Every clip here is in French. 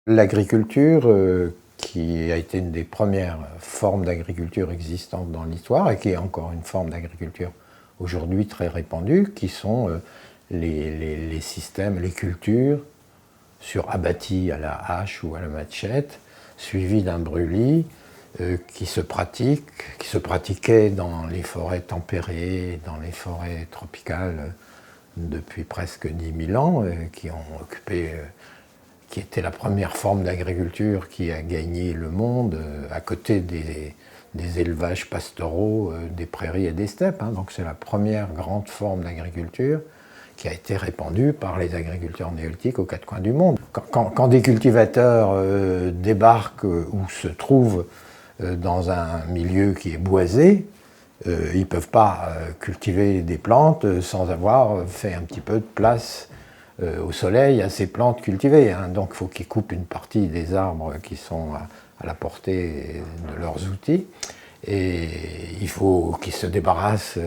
L'agriculture, qui a été une des premières formes d'agriculture existantes dans l'histoire et qui est encore une forme d'agriculture aujourd'hui très répandue, qui sont les systèmes, les cultures sur abattis à la hache ou à la machette, suivis d'un brûlis qui se pratiquait dans les forêts tempérées, dans les forêts tropicales depuis presque 10 000 ans, qui ont occupé qui était la première forme d'agriculture qui a gagné le monde, à côté des élevages pastoraux, des prairies et des steppes. Donc c'est la première grande forme d'agriculture qui a été répandue par les agriculteurs néolithiques aux quatre coins du monde. Quand des cultivateurs débarquent ou se trouvent dans un milieu qui est boisé, ils ne peuvent pas cultiver des plantes sans avoir fait un petit peu de place au soleil à ces plantes cultivées. Donc il faut qu'ils coupent une partie des arbres qui sont à la portée de leurs outils. Et il faut qu'ils se débarrassent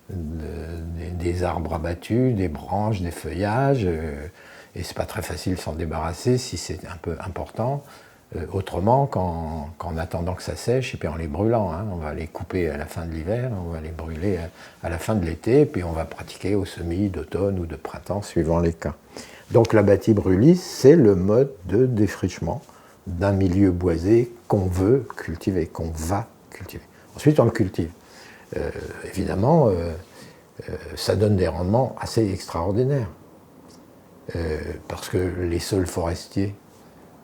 des arbres abattus, des branches, des feuillages. Et c'est pas très facile de s'en débarrasser si c'est un peu important. Autrement qu'en attendant que ça sèche et puis en les brûlant. On va les couper à la fin de l'hiver, on va les brûler à la fin de l'été, puis on va pratiquer au semis d'automne ou de printemps, suivant les cas. Donc l'abattis-brûlis, c'est le mode de défrichement d'un milieu boisé qu'on veut cultiver, qu'on va cultiver. Ensuite, on le cultive. Évidemment, ça donne des rendements assez extraordinaires, parce que les sols forestiers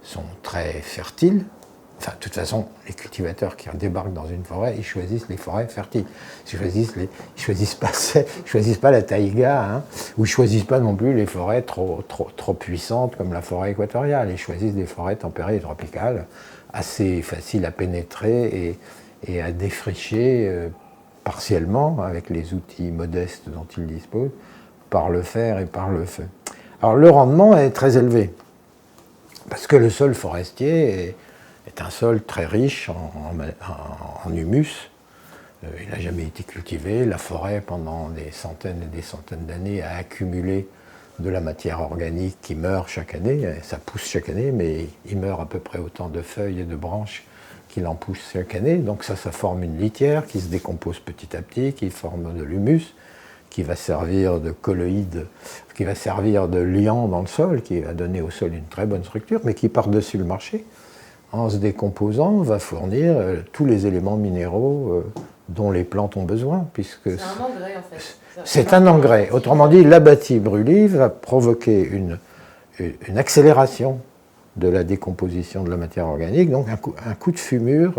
sont très fertiles. Enfin, de toute façon, les cultivateurs qui débarquent dans une forêt, ils choisissent les forêts fertiles. Ils choisissent pas la taïga, ou ils choisissent pas non plus les forêts trop puissantes comme la forêt équatoriale. Ils choisissent des forêts tempérées et tropicales, assez faciles à pénétrer et à défricher partiellement avec les outils modestes dont ils disposent, par le fer et par le feu. Alors le rendement est très élevé, parce que le sol forestier est un sol très riche en humus. Il n'a jamais été cultivé. La forêt, pendant des centaines et des centaines d'années, a accumulé de la matière organique qui meurt chaque année. Ça pousse chaque année, mais il meurt à peu près autant de feuilles et de branches qu'il en pousse chaque année. Donc ça forme une litière qui se décompose petit à petit, qui forme de l'humus, qui va servir de colloïde, qui va servir de liant dans le sol, qui va donner au sol une très bonne structure, mais qui par-dessus le marché, en se décomposant, va fournir tous les éléments minéraux dont les plantes ont besoin. Puisque c'est un engrais en fait. C'est un engrais. Autrement dit, l'abattis-brûlis va provoquer une accélération de la décomposition de la matière organique, donc un coup de fumure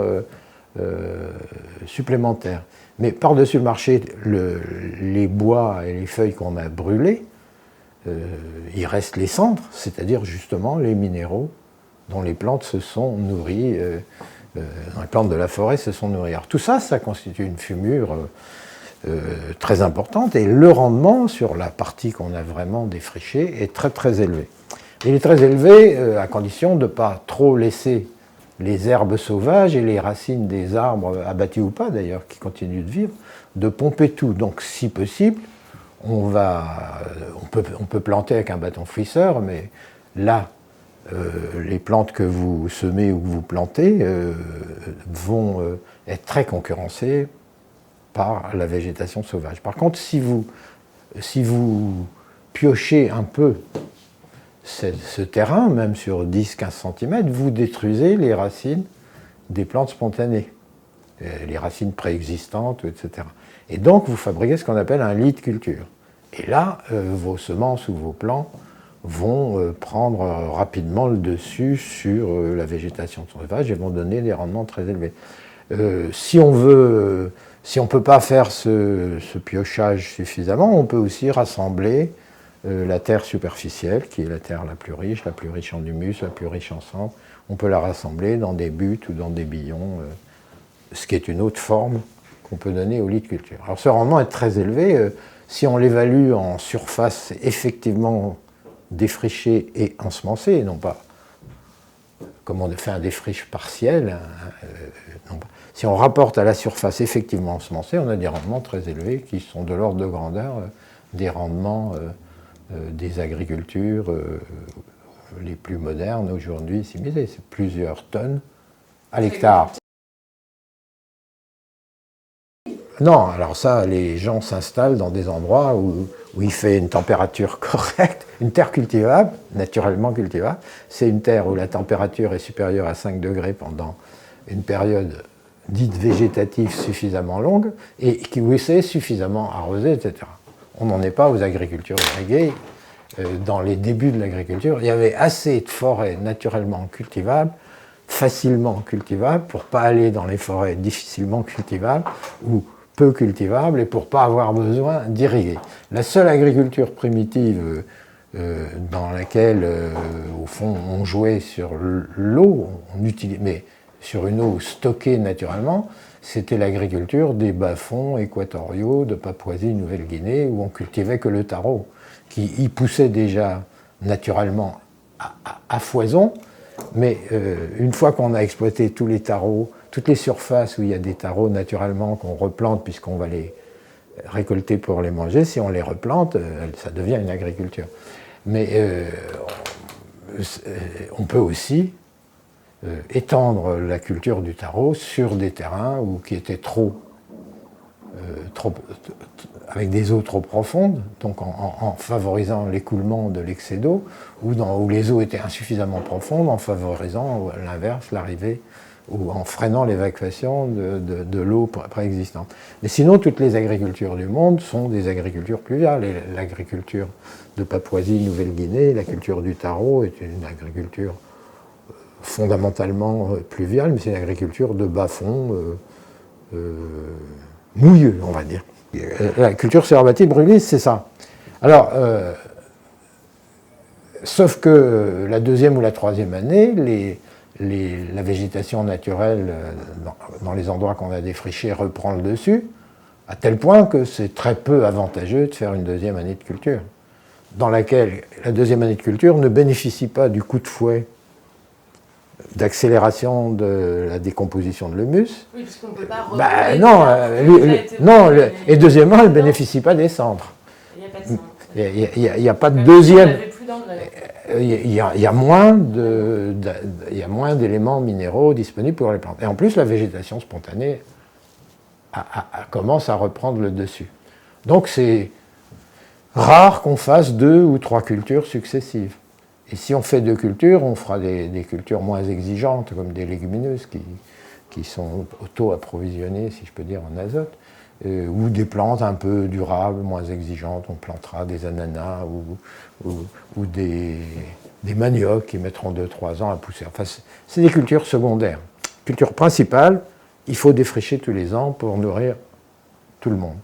supplémentaire. Mais par-dessus le marché, les bois et les feuilles qu'on a brûlés, il reste les cendres, c'est-à-dire justement les minéraux dont les plantes se sont nourries, les plantes de la forêt se sont nourries. Alors tout ça, ça constitue une fumure très importante, et le rendement sur la partie qu'on a vraiment défrichée est très très élevé. Il est très élevé à condition de ne pas trop laisser les herbes sauvages et les racines des arbres, abattus ou pas d'ailleurs, qui continuent de vivre, de pomper tout. Donc si possible, on peut planter avec un bâton fouisseur, mais là, les plantes que vous semez ou que vous plantez vont être très concurrencées par la végétation sauvage. Par contre, si vous piochez un peu ce terrain, même sur 10-15 cm, vous détruisez les racines des plantes spontanées, les racines préexistantes, etc. Et donc, vous fabriquez ce qu'on appelle un lit de culture. Et là, vos semences ou vos plants vont prendre rapidement le dessus sur la végétation sauvage et vont donner des rendements très élevés. Si on ne peut pas faire ce piochage suffisamment, on peut aussi rassembler la terre superficielle, qui est la terre la plus riche en humus, la plus riche en cendres. On peut la rassembler dans des buttes ou dans des billons, ce qui est une autre forme qu'on peut donner au lit de culture. Alors ce rendement est très élevé. Si on l'évalue en surface effectivement défrichée et ensemencée, et non pas comme on fait un défriche partiel, si on rapporte à la surface effectivement ensemencée, on a des rendements très élevés qui sont de l'ordre de grandeur des rendements des agricultures les plus modernes aujourd'hui similées. C'est plusieurs tonnes à l'hectare. Non, alors ça, les gens s'installent dans des endroits où il fait une température correcte. Une terre cultivable, naturellement cultivable, c'est une terre où la température est supérieure à 5 degrés pendant une période dite végétative suffisamment longue et où c'est suffisamment arrosé, etc. On n'en est pas aux agricultures irriguées. Dans les débuts de l'agriculture, il y avait assez de forêts naturellement cultivables, facilement cultivables, pour ne pas aller dans les forêts difficilement cultivables ou peu cultivables et pour ne pas avoir besoin d'irriguer. La seule agriculture primitive dans laquelle, au fond, on jouait sur l'eau, mais sur une eau stockée naturellement, c'était l'agriculture des bas-fonds équatoriaux de Papouasie-Nouvelle-Guinée, où on cultivait que le taro, qui y poussait déjà naturellement à foison, mais une fois qu'on a exploité tous les taros, toutes les surfaces où il y a des taros naturellement qu'on replante puisqu'on va les récolter pour les manger, si on les replante, ça devient une agriculture. Mais on peut aussi étendre la culture du taro sur des terrains qui étaient avec des eaux trop profondes, donc en favorisant l'écoulement de l'excès d'eau, où les eaux étaient insuffisamment profondes, en favorisant à l'inverse l'arrivée ou en freinant l'évacuation de l'eau préexistante. Mais sinon, toutes les agricultures du monde sont des agricultures pluviales. Et l'agriculture de Papouasie-Nouvelle-Guinée, la culture du taro est une agriculture fondamentalement pluviale, mais c'est une agriculture de bas-fond mouilleux, on va dire. La culture sur herbacées brûlées, c'est ça. Alors, sauf que la deuxième ou la troisième année, la végétation naturelle dans les endroits qu'on a défrichés reprend le dessus, à tel point que c'est très peu avantageux de faire une deuxième année de culture, dans laquelle la deuxième année de culture ne bénéficie pas du coup de fouet d'accélération de la décomposition de l'humus. Oui, parce qu'on ne peut pas non, et deuxièmement, elle ne bénéficie pas des cendres. Il n'y a pas de cendres. Il n'y a pas de deuxième. Il y a moins d'éléments minéraux disponibles pour les plantes. Et en plus, la végétation spontanée commence à reprendre le dessus. Donc c'est rare qu'on fasse 2 ou 3 cultures successives. Et si on fait 2 cultures, on fera des cultures moins exigeantes, comme des légumineuses qui sont auto-approvisionnées, si je peux dire, en azote, ou des plantes un peu durables, moins exigeantes. On plantera des ananas ou des maniocs qui mettront 2-3 ans à pousser. Enfin, c'est des cultures secondaires. Culture principale, il faut défricher tous les ans pour nourrir tout le monde.